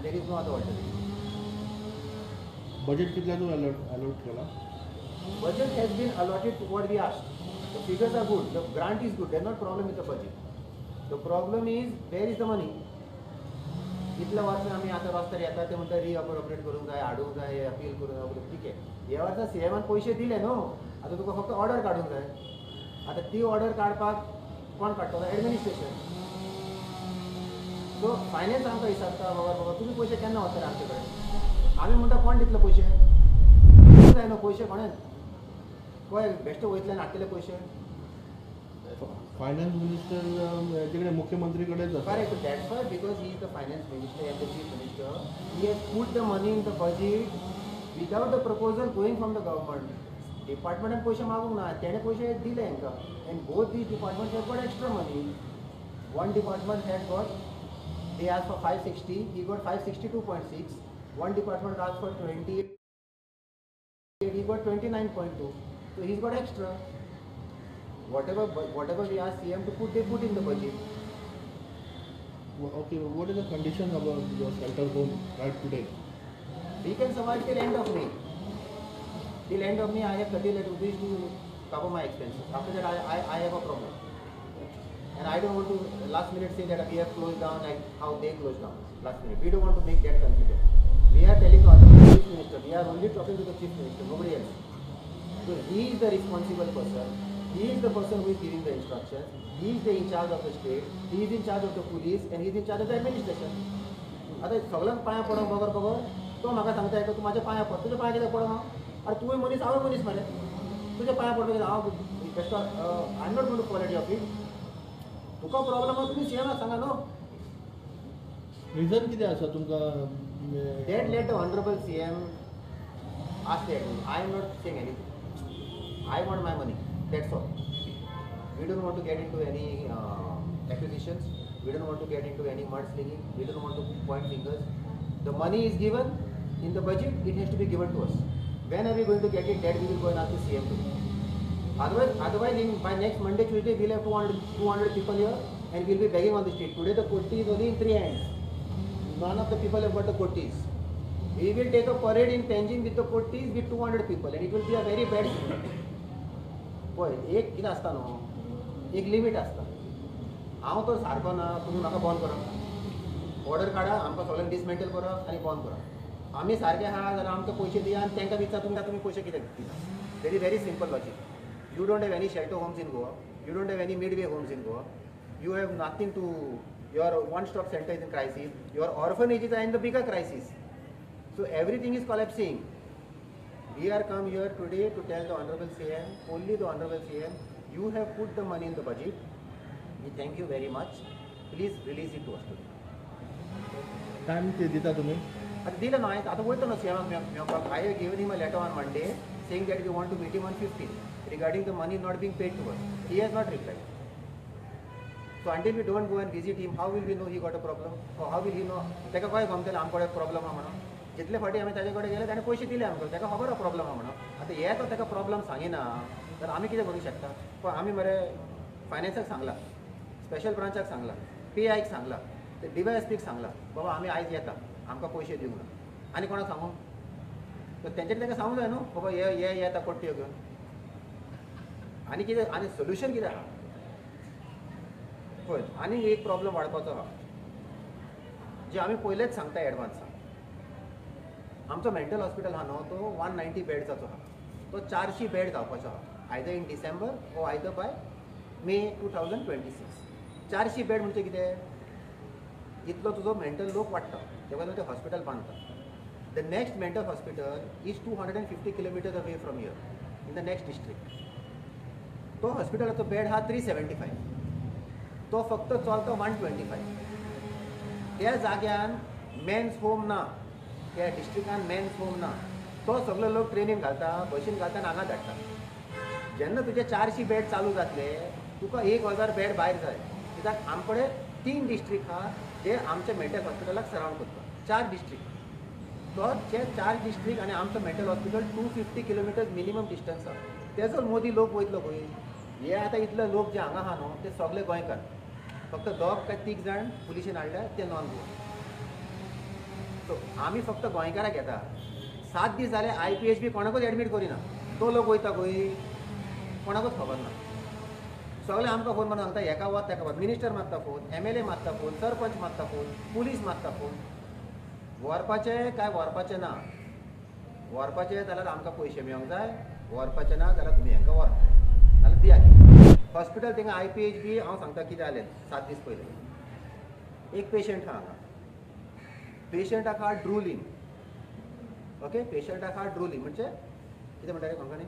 and there is no other alternative. Budget कितल्यातून allot केला? Budget has been allotted to what we asked. The figures are good, the grant is good, there's not problem with the budget. The problem is, where is the money? इतल्या वर्षान आम्ही आता रस्त्यार येता ते म्हणटा रिअप्रोप्रिएट करूंक जाय, हाडूंक जाय, अपील करूंक, ठीक आहे. ह्या वर्सा सीएमान पैसे दिले न्हू, आता तुका फक्त ऑर्डर काडूंक जाय. आता ती ऑर्डर काडपाक कोण काडटलो? एडमिनिस्ट्रेशन. सो फायनान्स आमकां विचारता, बाबा तुमी पैसे केन्ना वतले आमचे कडेन? आमी म्हणटा कोण दितले पैसे? जाय न्हू पैसे कोणें? पळय बेश्टे वयतल्यान हाडटले पैसे. फायनान्स मिनिस्टर याच्याकडे मुख्यमंत्रीकडेच असतो. Correct. That's why, because he is the finance minister and the chief minister, he has put the money in the budget without the proposal going from the government. Department पैसे मागूंक ना, तेणे पैसे दिले हांकां, and both these departments have got extra money. One department had got, they asked for 560, he got 562.6. One department asked for 28, he got 29.2. So he's got extra. Whatever we ask CM to put, they put in the budget. Okay, what is the condition about your shelter home right today? We can survive till end of May. Till end of May, I have 30 lakh rupees to cover my expenses. After that, I have a problem. And I don't want to last minute say that we have closed down like how they closed down last minute. We don't want to make that confusion. We are telling the chief minister, we are only talking to the chief minister, nobody else. So he is the responsible person. He is the person who is giving the instructions. He is the in charge of the state. He is in charge of the police, and he is in charge of the administration. आता सगळ्यांक पांयां पडोंक बगर तो म्हाका सांगता तूं म्हाज्या पांयां पड, तुज्या पांयां कित्याक पडों हांव? अरे तुवें मनीस हांव मनीस मरे, तुज्या पांयां पडपाक हांव बेश्टो I am not going to quality of it. तुका प्रॉब्लम आहा तुमी सीएमाक सांगा न्हू. रिजन कितें आसा तुमकां? That let the honorable CM ask the admin. I am not saying anything. I want my money. That's all. We don't want to get into any acquisitions. We don't want to get into any mudslinging. We don't want to point fingers. The money is given in the budget. It has to be given to us. When are we going to get it? That we will go and ask the CM to do. Otherwise, by next Monday, Tuesday, we'll have 200 people here, and we'll be begging on the street. Today, the kotti is only in 3 hands. None of the people have got the kottis. We will take a parade in Panjim with the kottis with 200 people, and it will be a very bad scene. पळय एक कितें आसता न्हू, एक limit आसता. हांव तर सारको ना, तुमी म्हाका बंद करप, ऑर्डर काडा, आमकां सगळ्यांक डिसमेंटल करप आनी बंद करप. आमी सारके आहा जाल्यार आमकां पयशे दिया आनी तांकां विचार तुमी पयशे कित्याक दिता. very simple logic. You don't have any shelter homes in Goa. You don't have any midway homes in Goa. You have nothing to. Your one-stop center is in crisis. Your orphanages are in the bigger crisis. So everything is collapsing. We are come here today to tell the Honorable CM, only the Honorable CM, you have put the money in the budget. We thank you very much. Please release it to us today. Time ते दिता तुम्ही? आता दिलं नाही, आता बोलतो ना CM मेळपाक. I have given him a letter on Monday saying that we want to meet him on 15th regarding the money not being paid to us. He has not replied. So until we don't go and visit him, how will we know he got a problem? Or how will he know? ताका काय गमतलें आमकडे problem आहा म्हणून. जितले फाटी आमी ताजे कडेन गेले ताणें पयशे दिले आमकां, ताका खबर आहा प्रॉब्लम आहा म्हणून. आतां हे तो ताका प्रॉब्लम सांगिना तर आमी कितें करूंक शकता? पण आमी मरे फायनान्साक सांगला, स्पेशल ब्रांचाक सांगला, PIक सांगला, ते DYSPक सांगला, बाबा आमी आयज येता, आमकां पयशे दिवंक ना. आनी कोणाक सांगू? तर तेंच्यानी ताका सांगूंक जाय न्हू, बाबा हे येता कोट्ट्यो घेवन. आनी कितें, आनी सोल्युशन कितें आहा? पळय आनी एक प्रॉब्लम वाडपाचो आहा जे आमी पयलेच सांगता एडवान्स. आमचो मेंटल हॉस्पिटल आहा न्हू तो 190 बेड्साचो आहा. तो 400 बेड जावपाचो आहा, आयदर इन डिसेंबर ओ आयदर बाय मे 2026. 400 बेड म्हणजे कितें? इतलो तुजो मेंटल लोक वाडटा, तेका लागून ते हॉस्पिटल बांदता. The next mental hospital is 250 kilometres away from here in the next district. तो हॉस्पिटलाचो बेड हा 375. तो फक्त चलता 125. त्या जाग्यान मेन्स होम ना, त्या डिस्ट्रिक्टान मेन्स होम ना. तो सगळो लोक ट्रेनीन घालता, बशीन घालता आनी हांगा धाडटा. जेन्ना तुजे 400 बेड चालू जातले, तुका 1000 बेड भायर जाय. कित्याक आमचे कडेन 3 डिस्ट्रिक्ट आहा जे आमच्या मेंटल हॉस्पिटलाक सरावंड करता. 4 डिस्ट्रिक्ट. तो जे 4 डिस्ट्रिक्ट आनी आमचो mental hospital 250 kilometres minimum distance आहा. तेजो मोदी लोक वयतलो खंय? हे आतां इतले लोक जे हांगा आहा न्हू ते सगळे गोंयकार. फक्त 2 काय 3 जाण पुलिशेन हाडल्या ते नॉन गोवा. आमी फक्त गोंयकाराक घेता 7 दीस जाले IPHB कोणाकूच एडमीट करिना तो लोक वयता खंय कोणाकूच खबर ना सगळे आमकां फोन मारून सांगता हेका वच तेका वच मिनिस्टर मारता फोन MLA मारता फोन सरपंच मारता फोन पुलीस मारता फोन व्हरपाचें काय व्हरपाचें ना व्हरपाचें जाल्यार आमकां पयशे मेळोंक जाय व्हरपाचें ना जाल्यार तुमी हांकां व्हर जाल्यार दिया हॉस्पिटल थिंगा IPHB हांव सांगता कितें जालें 7 दीस पयलीं एक पेशंट आहा हांगा पेशंटाक आहा ड्रुलींग ओके पेशंटाक आहा ड्रुलींग म्हणजे कितें म्हणटा रे कोंकणी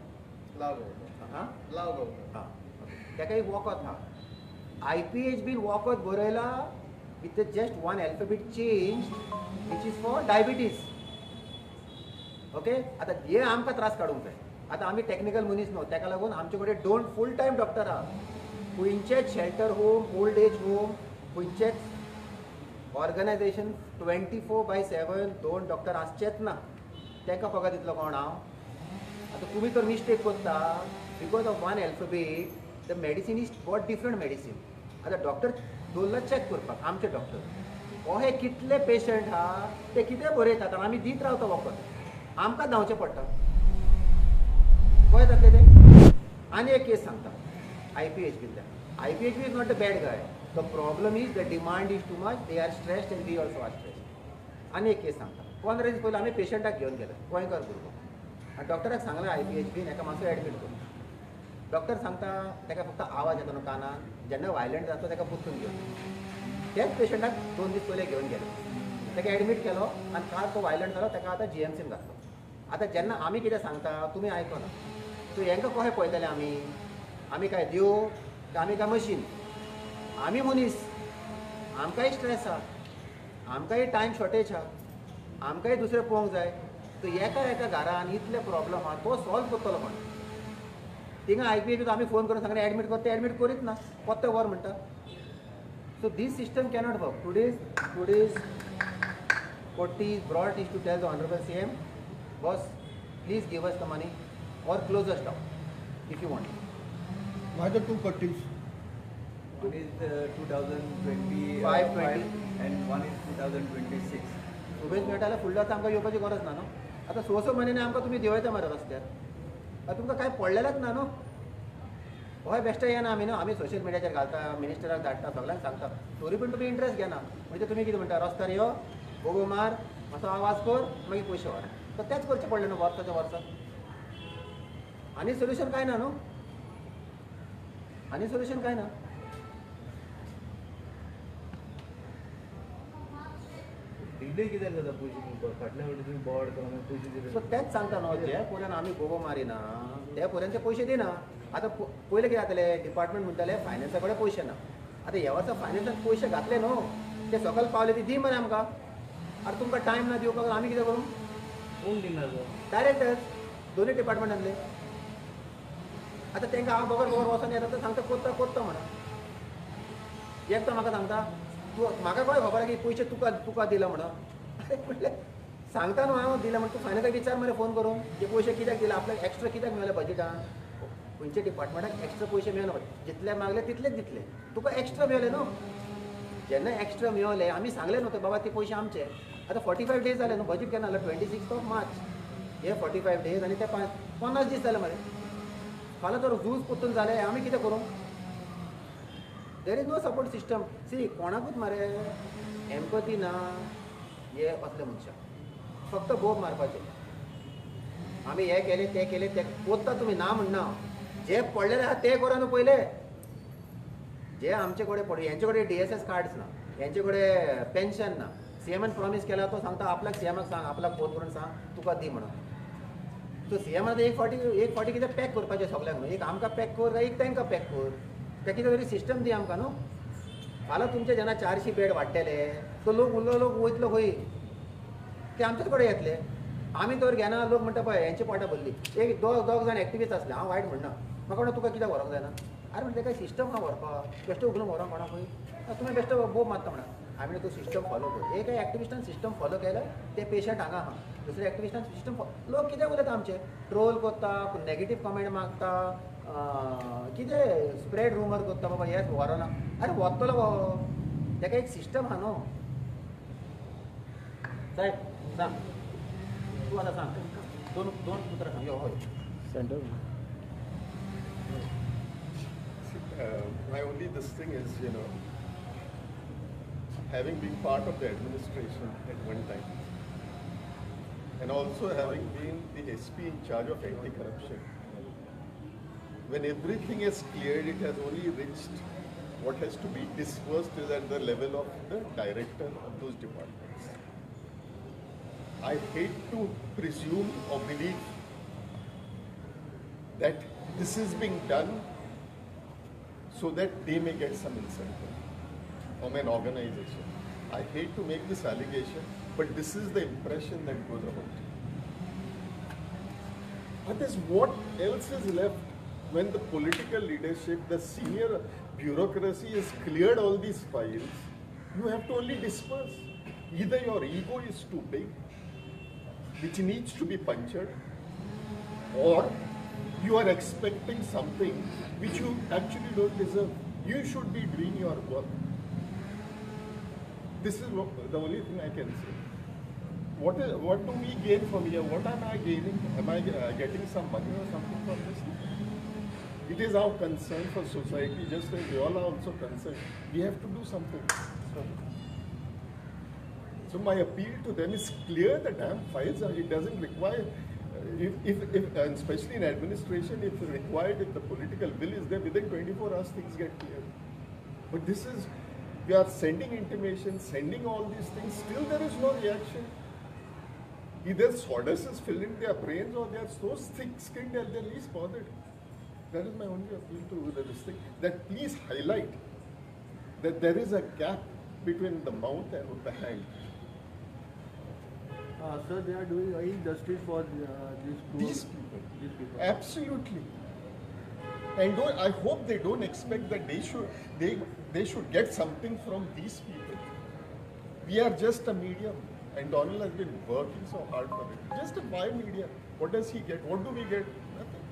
हां हां ताका एक वखद आहा IPHB वखद बरयला with just one alphabet change which is for diabetes okay आतां हे आमकां त्रास काडूंक जाय आतां आमी टॅक्निकल मनीस न्हू ताका लागून आमचे कडेन दोन फूल टायम डॉक्टर आहा खंयचेच shelter home old age home खंयचेच ऑर्गनायझेशन 24/7 दोन डॉक्टर आसचेच ना ताका फकत दितलो कोण हांव आतां तुमी तर मिस्टेक करता because of one alphabet the medicine is what different medicine आतां डॉक्टर दवरला चॅक करपाक आमचे डॉक्टर हे कितले पेशंट आहा ते कितें बरयतात आमी दीत रावता वखद आमकां धांवचें पडटा कळ्ळें जातलें तें आनी एक केस सांगता IPHB is not the bad guy the problem is the demand is too much they are stressed and we also are stressed आनी एक केस सांगता 15 दीस पयलीं आमी पेशंटाक घेवन गेले गोंयकार भुरगो आनी डॉक्टराक सांगलें IPHB हेका मातसो एडमीट कर डॉक्टर सांगता ताका फक्त आवाज येता न्हू कानान जेन्ना वायलंट जाता ताका पुसून घेवन तेच पेशंटाक 2 दीस पयलीं घेवन गेले ताका एडमीट केलो आनी काल तो वायलंट जालो ताका आतां GMCन घातलो आतां जेन्ना आमी कितें सांगता तुमी आयकना सो हेंकां कशें पळयतले आमी काय देव काय आमी काय मशीन आमी मनीस आमकांय स्ट्रेस आहा आमकांय टायम शॉर्टेज आहा आमकांय दुसरें पळोवंक जाय सो एका घरान इतले प्रॉब्लम आहा तो सॉल्व करतलो कोण थिंगा IPHB आमी फोन करून सांगले एडमीट कर ते एडमीट करीत ना कोत्ते वर म्हणटा so this system cannot work today's what is brought is to tell the honorable CM boss please give us the money or close the shop if you want Why the two putties? One is 2020 520 and one is 2026. उबेज मेळटाल्यार फुडलो आतां आमकां येवपाची गरज ना न्हू आतां स म्हयने आमकां तुमी देंवयता मरे रस्त्यार आतां तुमकां कांय पडलेलेच ना न्हू हय बेश्टे येना आमी न्हू आमी सोशल मिडियाचेर घालता मिनिस्टराक धाडटा सगळ्यांक सांगता तरी पूण तुमी इंट्रस्ट घेना म्हणजे तुमी कितें म्हणटा रस्त्यार यो बोबो मार मातसो आवाज कर मागीर पयशे व्हर तर तेंच करचें पडलें न्हू वर्साच्या वर्सा आनी सोल्युशन कांय ना न्हू आनी सोल्युशन कांय ना डिले कित्याक जाता पयशे फाटल्या फावटी तुमी बोवाड करून पयशे दिले सो तेंच सांगता न्हू जे पर्यंत आमी बोबो मारिना ते पर्यंत ते पयशे दिना आतां पयलें कितें जातलें डिपार्टमेंट म्हणटाले फायनान्सा कडेन पयशे ना आतां ह्या वर्सा फायनान्साक पयशे घातले न्हू ते सकयल पावले ती दी मरे आमकां आतां तुमकां टायम ना दिवपाक आमी कितें करूं कोण दिना तो डायरेक्टर्स दोनूय डिपार्टमेंटांतले आतां तांकां हांव बगर वचोन येता तर सांगता कोत्ता म्हणा एक तर म्हाका सांगता तूं म्हाका कळ्ळें खबर की पयशे तुका दिला म्हणून अरे म्हटलें सांगता न्हू हांव दिला म्हणून तूं फायनान्साक विचार मरे फोन करून हे पयशे कित्याक दिला आपल्याक एक्स्ट्रा कित्याक मेळ्ळे बजेटान खंयचे डिपार्टमेंटाक एक्स्ट्रा पयशे मेळना जितले मागले तितलेच दितले तुका एक्स्ट्रा मेळले न्हू जेन्ना एक्स्ट्रा मेळले आमी सांगले न्हू बाबा ते पयशे आमचे आतां 45 डेज जाले न्हू बजेट केन्ना जालो 26 मार्च हे 45 डेज आनी ते 50 दीस जाले मरे फाल्यां जर झूज पोत्तून जाले आमी कितें करूं there is no support system सी कोणाकूच मरे एम्पथी ना हे असले मनशाक फक्त बोब मारपाचे आमी हे केले ते कोत्ता तुमी ना म्हणना जे पडलेले आहा ते करा न्हू पयले जे आमचे कडेन पडले हेंचे कडेन DSS कार्ड्स ना हेंचे कडेन पेन्शन ना CMन प्रॉमीस केला तो सांगता आपल्याक CMक सांग आपल्याक फोन करून सांग तुका दी म्हणून सो CMन एक फावटी कितें पॅक करपाचें सगळ्यांक न्हू एक आमकां पॅक कर काय एक तांकां पॅक कर ते कितें तरी सिस्टम दी आमकां न्हू फाल्यां तुमचे जेन्ना 400 बेड वाडटले तो लोक उरलो लोक वयतलो खंय ते आमचेच कडेन येतले आमी तर घेना लोक म्हणटा पळय हेंची पोटां भरली एक दोग जाण एक्टिविस्ट आसले हांव वायट म्हणना म्हाका म्हणटा तुका कित्याक व्हरोंक जायना अरे म्हणजे काय सिस्टम हा व्हरपाक बेश्टो उगलून व्हरोंक कोणा खंय तुमी बेश्टो बोब मारता म्हणा आमी तो सिस्टम फॉलो कर एक एक्टिविस्टान सिस्टम फॉलो केलो ते पेशंट हांगा आहा दुसऱ्या एक्टिविस्टान सिस्टम लोक कित्याक उलयता आमचे ट्रोल करता नेगेटीव कमेंट मागता कितें स्प्रेड रुमर करता बाबा हेच व्हरोना अरे व्हरतलो गो ताका एक सिस्टम आहा न्हू साहेब सांग तू आता सांग दोन दोन सूत्र सांग होय Center. My only this thing is, having been part of the administration at one time, and also having been the SP in charge of anti-corruption, when everything is cleared, it has only reached what has to be dispersed is at the level of the director of those departments. I hate to presume or believe that this is being done so that they may get some incentive from an organization. I hate to make this allegation, but this is the impression that goes about. Others, what else is left when the political leadership, the senior bureaucracy has cleared all these files? You have to only disperse. Either your ego is too big, which needs to be punctured, or you are expecting something which you actually don't deserve. You should be doing your work. This is the only thing I can say. What do we gain from here? What am I gaining? Am I getting some money or something from this? It is our concern for society, just as we all are also concerned. We have to do something. So my appeal to them is clear the damn files. It doesn't require, if and especially in administration, if required, if the political will is there, within 24 hours things get cleared. But this is, we are sending intimation, sending all these things, still there is no reaction. Either sawdust is filling their brains or they are so thick-skinned that they're least bothered. That is my only appeal to this thing, that please highlight that there is a gap between the mouth and the hand. Sir, they are doing injustice for These people. Absolutely. And I hope they don't expect that they should get something from these people. We are just a medium, and Donald has been working so hard for it. Just a medium. What does he get? What do we get? Nothing.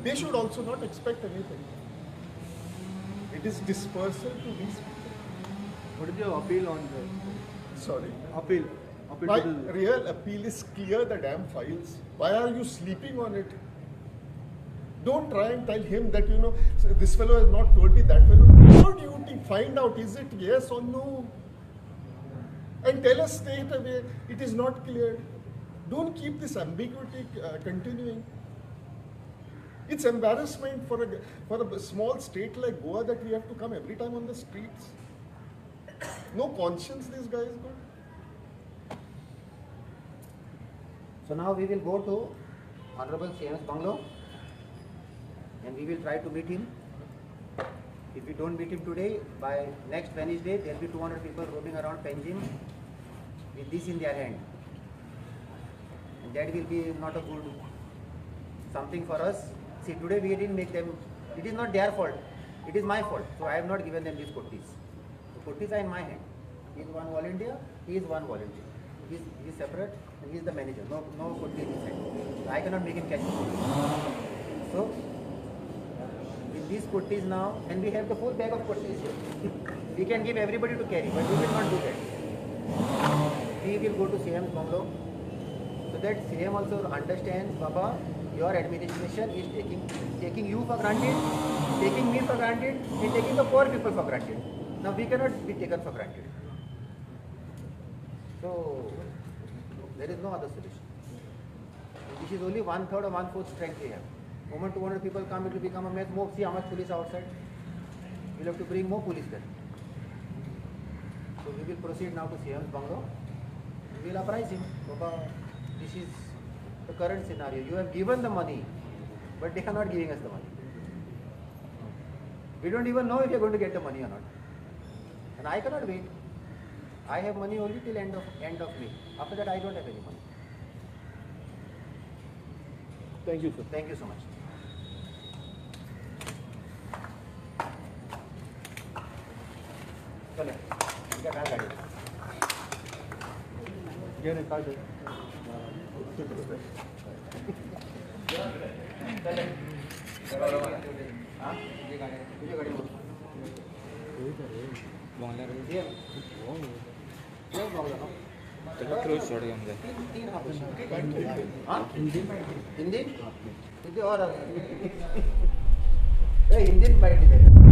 They should also not expect anything. It is dispersal to these people. What is your appeal on the Sorry. appeal? My real appeal is clear the damn files. Why are you sleeping on it? Don't try and tell him that, this fellow has not told me, that fellow. Your duty, find out, is it yes or no? And tell us straight away, it is not cleared. Don't keep this ambiguity continuing. It's embarrassment for a small state like Goa that we have to come every time on the streets. No conscience these guys got. So now we will go to Honorable CM's bungalow and we will try to meet him. If we don't meet him today, by next Wednesday there will be 200 people roaming around Panjim with this in their hand. And that will be not a good something for us. See, today we didn't make them, it is not their fault, it is my fault. So I have not given them these kottis. The kottis are in my hand. He is one volunteer, he is one volunteer. He is separate and he is the manager. No kotti in his hand. So I cannot make him catch it. So with these kottis now, and we have the full bag of kottis here. We can give everybody to carry, but we will not do that. We will go to CM's bungalow so that CM also understands, Baba, your administration is taking you for granted, taking me for granted, and taking the poor people for granted. Now we cannot be taken for granted. So there is no other solution. This is only 1/3 or 1/4 strength we have. Moment 200 people come, it will become a mess. More, see how much police outside. We'll have to bring more police there. So we will proceed now to CM's bungalow. We will apprise him. Baba, this is the current scenario. You have given the money, but they are not giving us the money. We don't even know if you are going to get the money or not. And I cannot wait. I have money only till end of May. After that, I don't have any money. Thank you, sir. Thank you so much. चले, इनका कहाँ गाड़ी? ये निकाल दे। चले। हाँ? ये गाड़ी बोल। ये बंगला हाँ? तीन हाँ हिंदी हिंदी और हिंदी फाइट